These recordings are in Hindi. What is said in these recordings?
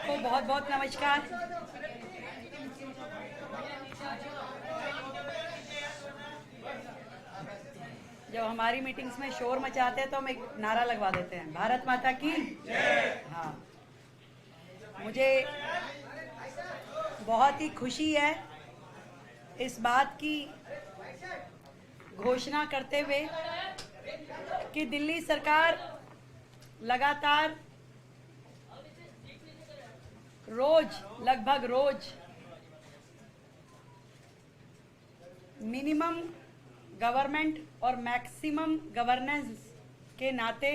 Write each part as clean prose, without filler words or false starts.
सबको बहुत बहुत नमस्कार। जब हमारी मीटिंग्स में शोर मचाते हैं तो हम एक नारा लगवा देते हैं, भारत माता की जय। हाँ, मुझे बहुत ही खुशी है इस बात की घोषणा करते हुए कि दिल्ली सरकार लगातार लगभग रोज मिनिमम गवर्नमेंट और मैक्सिमम गवर्नेंस के नाते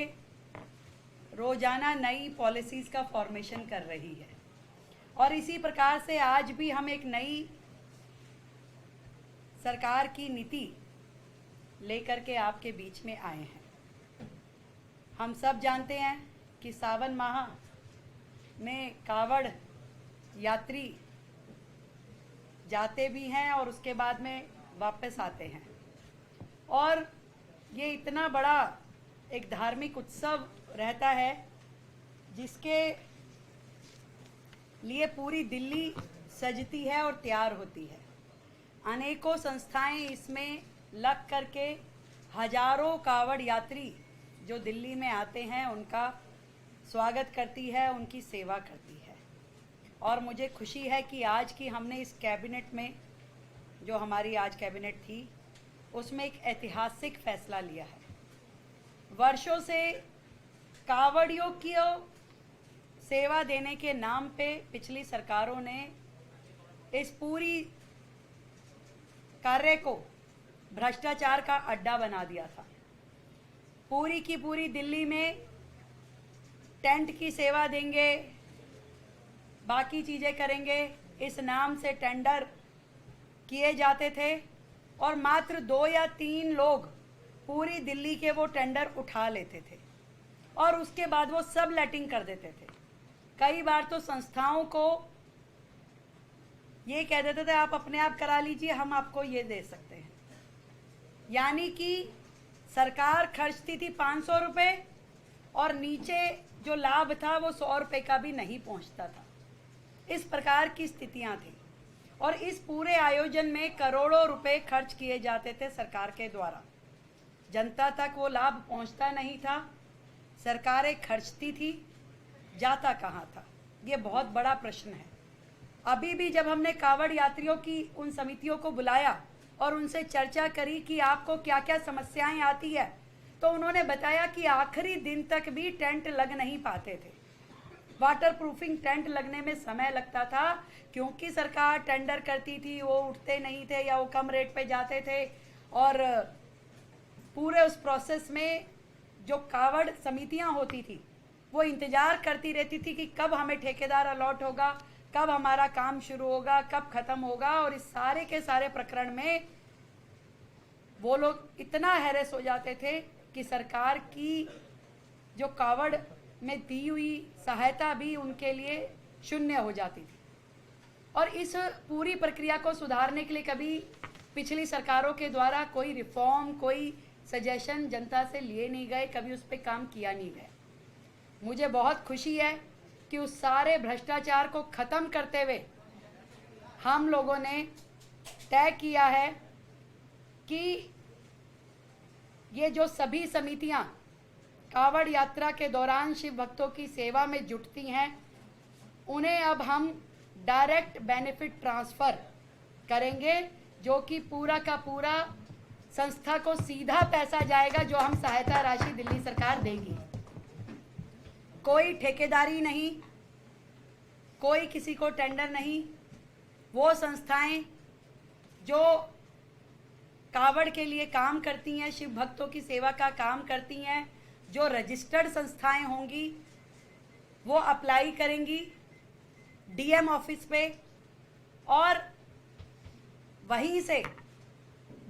रोजाना नई पॉलिसीज़ का फॉर्मेशन कर रही है। और इसी प्रकार से आज भी हम एक नई सरकार की नीति लेकर के आपके बीच में आए हैं। हम सब जानते हैं कि सावन माह में कावड़ यात्री जाते भी हैं और उसके बाद में वापस आते हैं, और ये इतना बड़ा एक धार्मिक उत्सव रहता है जिसके लिए पूरी दिल्ली सजती है और तैयार होती है। अनेकों संस्थाएं इसमें लग करके हजारों कावड़ यात्री जो दिल्ली में आते हैं उनका स्वागत करती है, उनकी सेवा करती है। और मुझे खुशी है कि आज की हमने इस कैबिनेट में, जो हमारी आज कैबिनेट थी, उसमें एक ऐतिहासिक फैसला लिया है। वर्षों से कावड़ियों की सेवा देने के नाम पे पिछली सरकारों ने इस पूरी कार्य को भ्रष्टाचार का अड्डा बना दिया था। पूरी की पूरी दिल्ली में टेंट की सेवा देंगे, बाकी चीज़ें करेंगे, इस नाम से टेंडर किए जाते थे और मात्र 2 या 3 लोग पूरी दिल्ली के वो टेंडर उठा लेते थे और उसके बाद वो सब लेटिंग कर देते थे। कई बार तो संस्थाओं को ये कह देते थे आप अपने आप करा लीजिए, हम आपको ये दे सकते हैं। यानी कि सरकार खर्चती थी 500 रुपये और नीचे जो लाभ था वो 100 रुपये का भी नहीं पहुंचता था। इस प्रकार की स्थितियां थी और इस पूरे आयोजन में करोड़ों रुपए खर्च किए जाते थे सरकार के द्वारा। जनता तक वो लाभ पहुंचता नहीं था, सरकारें खर्चती थी, जाता कहाँ था? ये बहुत बड़ा प्रश्न है। अभी भी जब हमने कावड़ यात्रियों की उन समितियों को बुलाया और उनसे चर्चा करी कि आपको क्या क्या समस्याएं आती है, तो उन्होंने बताया कि आखिरी दिन तक भी टेंट लग नहीं पाते थे। वाटर प्रूफिंग टेंट लगने में समय लगता था क्योंकि सरकार टेंडर करती थी, वो उठते नहीं थे या वो कम रेट पे जाते थे। और पूरे उस प्रोसेस में जो कावड़ समितियां होती थी वो इंतज़ार करती रहती थी कि कब हमें ठेकेदार अलॉट होगा, कब हमारा काम शुरू होगा, कब ख़त्म होगा। और इस सारे के सारे प्रकरण में वो लोग इतना हैरेस हो जाते थे कि सरकार की जो कावड़ में दी हुई सहायता भी उनके लिए शून्य हो जाती थी। और इस पूरी प्रक्रिया को सुधारने के लिए कभी पिछली सरकारों के द्वारा कोई रिफॉर्म, कोई सजेशन जनता से लिए नहीं गए, कभी उस पर काम किया नहीं गया। मुझे बहुत खुशी है कि उस सारे भ्रष्टाचार को ख़त्म करते हुए हम लोगों ने तय किया है कि ये जो सभी समितियां कावड़ यात्रा के दौरान शिव भक्तों की सेवा में जुटती हैं, उन्हें अब हम डायरेक्ट बेनिफिट ट्रांसफ़र करेंगे, जो कि पूरा का पूरा संस्था को सीधा पैसा जाएगा जो हम सहायता राशि दिल्ली सरकार देगी। कोई ठेकेदारी नहीं, कोई किसी को टेंडर नहीं। वो संस्थाएं जो कावड़ के लिए काम करती हैं, शिव भक्तों की सेवा का काम करती हैं, जो रजिस्टर्ड संस्थाएं होंगी वो अप्लाई करेंगी डीएम ऑफिस पे। और वहीं से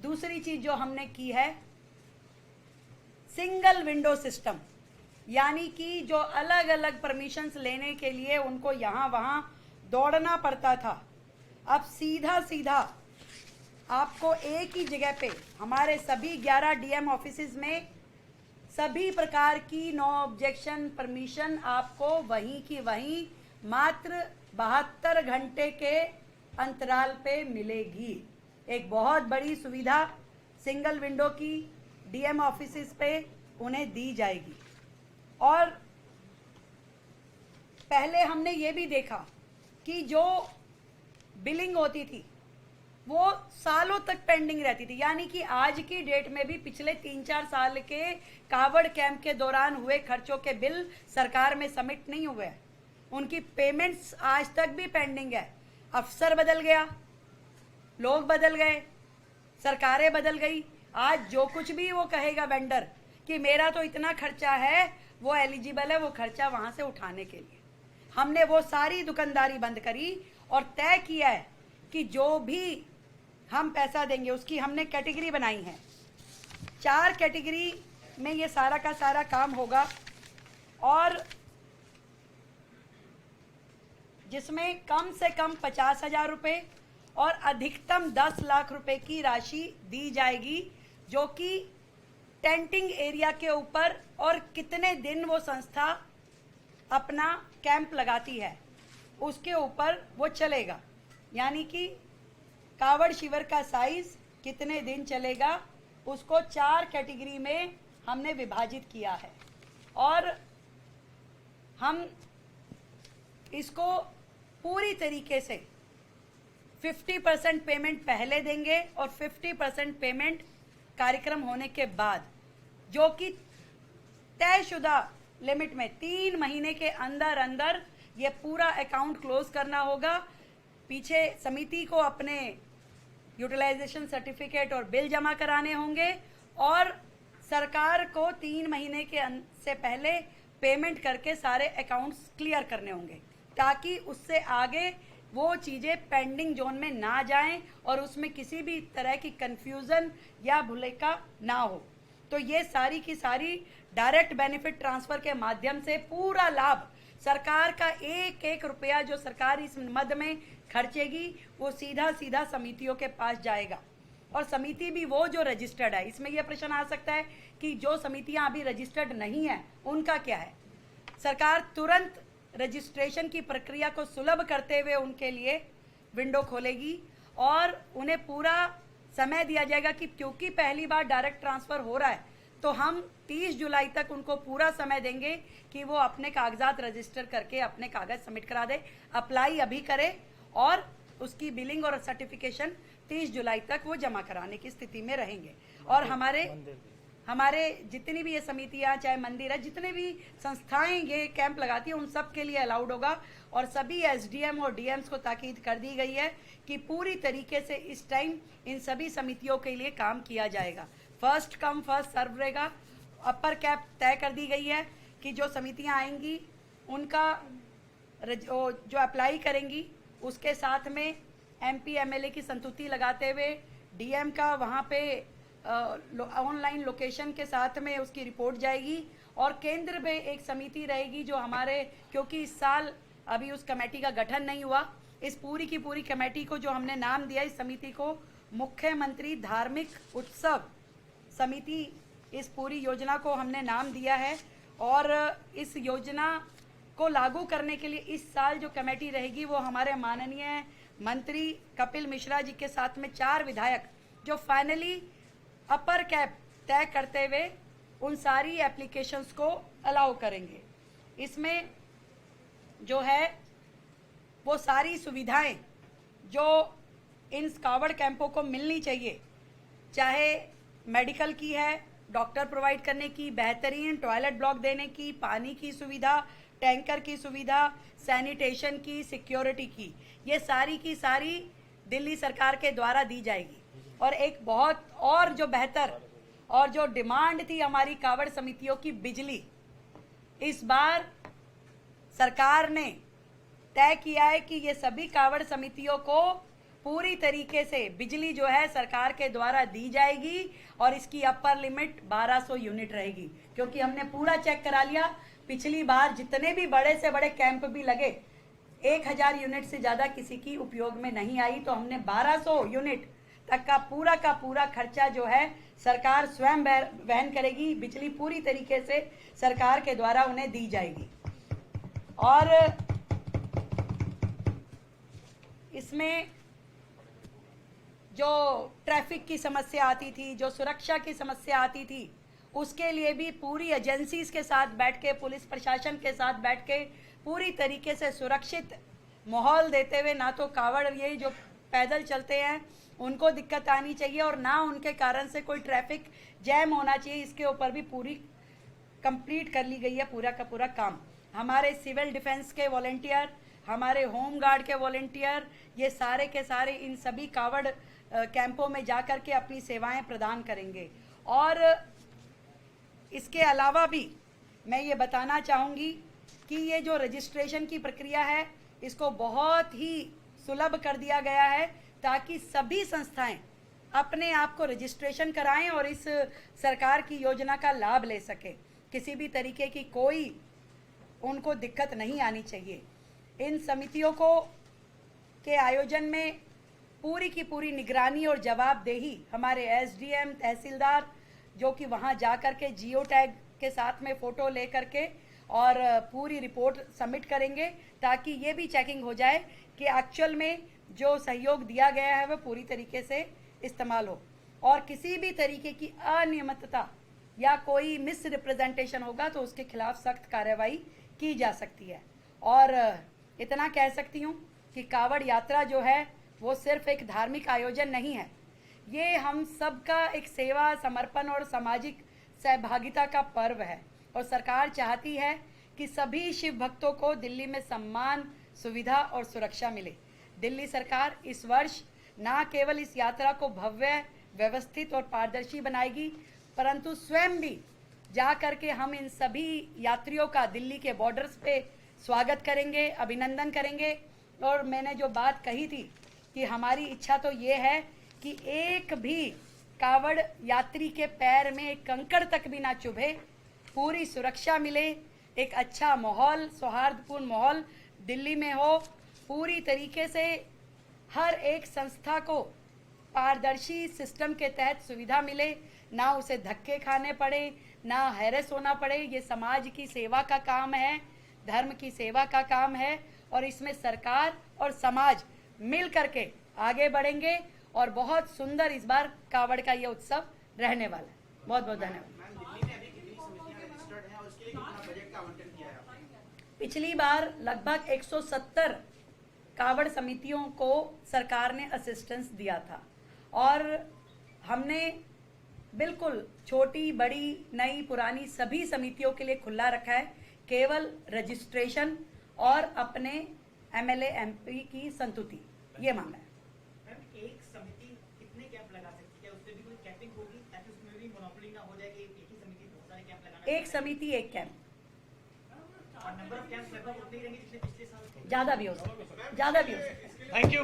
दूसरी चीज़ जो हमने की है, सिंगल विंडो सिस्टम, यानी कि जो अलग अलग परमिशंस लेने के लिए उनको यहाँ वहाँ दौड़ना पड़ता था, अब सीधा सीधा आपको एक ही जगह पे हमारे सभी 11 डीएम ऑफिसेज में सभी प्रकार की नो ऑब्जेक्शन परमिशन आपको वहीं की वहीं मात्र 72 घंटे के अंतराल पे मिलेगी। एक बहुत बड़ी सुविधा सिंगल विंडो की डीएम ऑफिसेस पे उन्हें दी जाएगी। और पहले हमने ये भी देखा कि जो बिलिंग होती थी वो सालों तक पेंडिंग रहती थी, यानी कि आज की डेट में भी पिछले 3-4 साल के कावड़ कैंप के दौरान हुए खर्चों के बिल सरकार में सबमिट नहीं हुए हैं। उनकी पेमेंट्स आज तक भी पेंडिंग है। अफसर बदल गया, लोग बदल गए, सरकारें बदल गई। आज जो कुछ भी वो कहेगा वेंडर कि मेरा तो इतना खर्चा है, वो एलिजिबल है वो खर्चा वहां से उठाने के लिए। हमने वो सारी दुकानदारी बंद करी और तय किया है कि जो भी हम पैसा देंगे उसकी हमने कैटेगरी बनाई है। 4 कैटेगरी में ये सारा का सारा काम होगा और जिसमें कम से कम 50,000 रुपये और अधिकतम 10 लाख रुपए की राशि दी जाएगी, जो कि टेंटिंग एरिया के ऊपर और कितने दिन वो संस्था अपना कैंप लगाती है उसके ऊपर वो चलेगा। यानी कि कावड़ शिविर का साइज कितने दिन चलेगा उसको 4 कैटेगरी में हमने विभाजित किया है और हम इसको पूरी तरीके से 50% पेमेंट पहले देंगे और 50% पेमेंट कार्यक्रम होने के बाद, जो कि तयशुदा लिमिट में 3 महीने के अंदर अंदर ये पूरा अकाउंट क्लोज करना होगा। पीछे समिति को अपने यूटिलाइजेशन सर्टिफिकेट और बिल जमा कराने होंगे और सरकार को 3 महीने के से पहले पेमेंट करके सारे अकाउंट्स क्लियर करने होंगे, ताकि उससे आगे वो चीज़ें पेंडिंग जोन में ना जाएं और उसमें किसी भी तरह की कंफ्यूजन या भुलेखा ना हो। तो ये सारी की सारी डायरेक्ट बेनिफिट ट्रांसफर के माध्यम से पूरा लाभ, सरकार का एक एक रुपया जो सरकार इस मद में खर्चेगी वो सीधा सीधा समितियों के पास जाएगा। और समिति भी वो जो रजिस्टर्ड है। इसमें यह प्रश्न आ सकता है कि जो समितियां अभी रजिस्टर्ड नहीं है उनका क्या है। सरकार तुरंत रजिस्ट्रेशन की प्रक्रिया को सुलभ करते हुए उनके लिए विंडो खोलेगी और उन्हें पूरा समय दिया जाएगा कि क्योंकि पहली बार डायरेक्ट ट्रांसफ़र हो रहा है तो हम 30 जुलाई तक उनको पूरा समय देंगे कि वो अपने कागजात रजिस्टर करके अपने कागज सबमिट करा दे। अप्लाई अभी करे और उसकी बिलिंग और सर्टिफिकेशन 30 जुलाई तक वो जमा कराने की स्थिति में रहेंगे। और हमारे जितनी भी ये समितियाँ, चाहे मंदिर है, जितने भी संस्थाएं ये कैंप लगाती हैं उन सब के लिए अलाउड होगा। और सभी एसडीएम और डीएम्स को ताकीद कर दी गई है कि पूरी तरीके से इस टाइम इन सभी समितियों के लिए काम किया जाएगा। फर्स्ट कम फर्स्ट सर्व रहेगा। अपर कैप तय कर दी गई है कि जो समितियां आएंगी उनका जो अप्लाई करेंगी उसके साथ में एमपी एमएलए की संतुति लगाते हुए डीएम का वहाँ पे ऑनलाइन लोकेशन के साथ में उसकी रिपोर्ट जाएगी। और केंद्र में एक समिति रहेगी जो हमारे, क्योंकि इस साल अभी उस कमेटी का गठन नहीं हुआ, इस पूरी की पूरी कमेटी को जो हमने नाम दिया, इस समिति को मुख्यमंत्री धार्मिक उत्सव समिति, इस पूरी योजना को हमने नाम दिया है। और इस योजना को लागू करने के लिए इस साल जो कमेटी रहेगी वो हमारे माननीय मंत्री कपिल मिश्रा जी के साथ में 4 विधायक जो फाइनली अपर कैप तय करते हुए उन सारी एप्लीकेशंस को अलाउ करेंगे। इसमें जो है वो सारी सुविधाएं जो इन कावड़ कैंपों को मिलनी चाहिए, चाहे मेडिकल की है, डॉक्टर प्रोवाइड करने की, बेहतरीन टॉयलेट ब्लॉक देने की, पानी की सुविधा, टैंकर की सुविधा, सैनिटेशन की, सिक्योरिटी की, ये सारी की सारी दिल्ली सरकार के द्वारा दी जाएगी। और एक बहुत और जो बेहतर और जो डिमांड थी हमारी कावड़ समितियों की, बिजली, इस बार सरकार ने तय किया है कि ये सभी कावड़ समितियों को पूरी तरीके से बिजली जो है सरकार के द्वारा दी जाएगी और इसकी अपर लिमिट 1200 यूनिट रहेगी। क्योंकि हमने पूरा चेक करा लिया, पिछली बार जितने भी बड़े से बड़े कैंप भी लगे 1000 यूनिट से ज़्यादा किसी की उपयोग में नहीं आई, तो हमने 1200 यूनिट तक का पूरा खर्चा जो है सरकार स्वयं वहन करेगी। बिजली पूरी तरीके से सरकार के द्वारा उन्हें दी जाएगी। और इसमें जो ट्रैफिक की समस्या आती थी, जो सुरक्षा की समस्या आती थी, उसके लिए भी पूरी एजेंसीज के साथ बैठ के, पुलिस प्रशासन के साथ बैठ के पूरी तरीके से सुरक्षित माहौल देते हुए, ना तो कावड़ ये जो पैदल चलते हैं उनको दिक्कत आनी चाहिए और ना उनके कारण से कोई ट्रैफिक जैम होना चाहिए, इसके ऊपर भी पूरी कंप्लीट कर ली गई है पूरा का पूरा काम। हमारे सिविल डिफेंस के वॉलेंटियर, हमारे होम गार्ड के वॉलेंटियर, ये सारे के सारे इन सभी कावड़ कैंपों में जाकर के अपनी सेवाएं प्रदान करेंगे। और इसके अलावा भी मैं ये बताना चाहूँगी कि ये जो रजिस्ट्रेशन की प्रक्रिया है इसको बहुत ही सुलभ कर दिया गया है ताकि सभी संस्थाएं अपने आप को रजिस्ट्रेशन कराएं और इस सरकार की योजना का लाभ ले सके। किसी भी तरीके की कोई उनको दिक्कत नहीं आनी चाहिए। इन समितियों को के आयोजन में पूरी की पूरी निगरानी और जवाबदेही हमारे एसडीएम, तहसीलदार जो कि वहां जाकर के जियो टैग के साथ में फ़ोटो ले करके और पूरी रिपोर्ट सबमिट करेंगे ताकि ये भी चेकिंग हो जाए कि एक्चुअल में जो सहयोग दिया गया है वह पूरी तरीके से इस्तेमाल हो और किसी भी तरीके की अनियमितता या कोई मिस रिप्रेजेंटेशन होगा तो उसके खिलाफ सख्त कार्रवाई की जा सकती है। और इतना कह सकती हूँ कि कावड़ यात्रा जो है वो सिर्फ एक धार्मिक आयोजन नहीं है, ये हम सबका एक सेवा, समर्पण और सामाजिक सहभागिता का पर्व है और सरकार चाहती है कि सभी शिव भक्तों को दिल्ली में सम्मान, सुविधा और सुरक्षा मिले। दिल्ली सरकार इस वर्ष न केवल इस यात्रा को भव्य, व्यवस्थित और पारदर्शी बनाएगी, परंतु स्वयं भी जा करके हम इन सभी यात्रियों का दिल्ली के बॉर्डर्स पे स्वागत करेंगे, अभिनंदन करेंगे। और मैंने जो बात कही थी कि हमारी इच्छा तो ये है कि एक भी कावड़ यात्री के पैर में एक कंकड़ तक भी ना चुभे, पूरी सुरक्षा मिले, एक अच्छा माहौल, सौहार्दपूर्ण माहौल दिल्ली में हो, पूरी तरीके से हर एक संस्था को पारदर्शी सिस्टम के तहत सुविधा मिले, ना उसे धक्के खाने पड़े, ना हैरेस होना पड़े। ये समाज की सेवा का काम है, धर्म की सेवा का काम है और इसमें सरकार और समाज मिल करके आगे बढ़ेंगे और बहुत सुंदर इस बार कावड़ का ये उत्सव रहने वाला है। बहुत बहुत धन्यवाद। पिछली बार लगभग 170 कावड़ समितियों को सरकार ने असिस्टेंस दिया था और हमने बिल्कुल छोटी, बड़ी, नई, पुरानी सभी समितियों के लिए खुला रखा है, केवल रजिस्ट्रेशन और अपने एमएलए एमपी की संतुति ये मांगा है। मैम, एक समिति कितने कैंप लगा सकती है? उसमें भी कोई कैंपिंग होगी ताकि उसमें भी मोनोपोली ना हो जाए कि एक ही समिति बहुत सारे कैंप लगाना? एक समिति एक कैंप, और नंबर ऑफ कैंप्स लगभग उतने ही रहेंगे जितने पिछले साल थे। ज़्यादा भी हो सकता, ज़्यादा भी हो सकता। Thank you.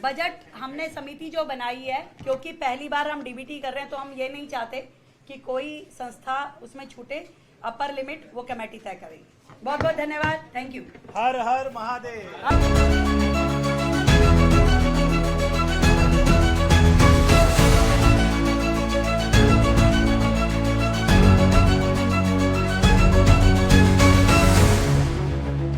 बजट हमने समिति जो बनाई है, क्योंकि पहली बार हम डीबीटी कर रहे हैं तो हम ये नहीं चाहते कि कोई संस्था उसमें छूटे। अपर लिमिट वो कमेटी तय करेगी। बहुत बहुत धन्यवाद। Thank you. Her her Mahadev.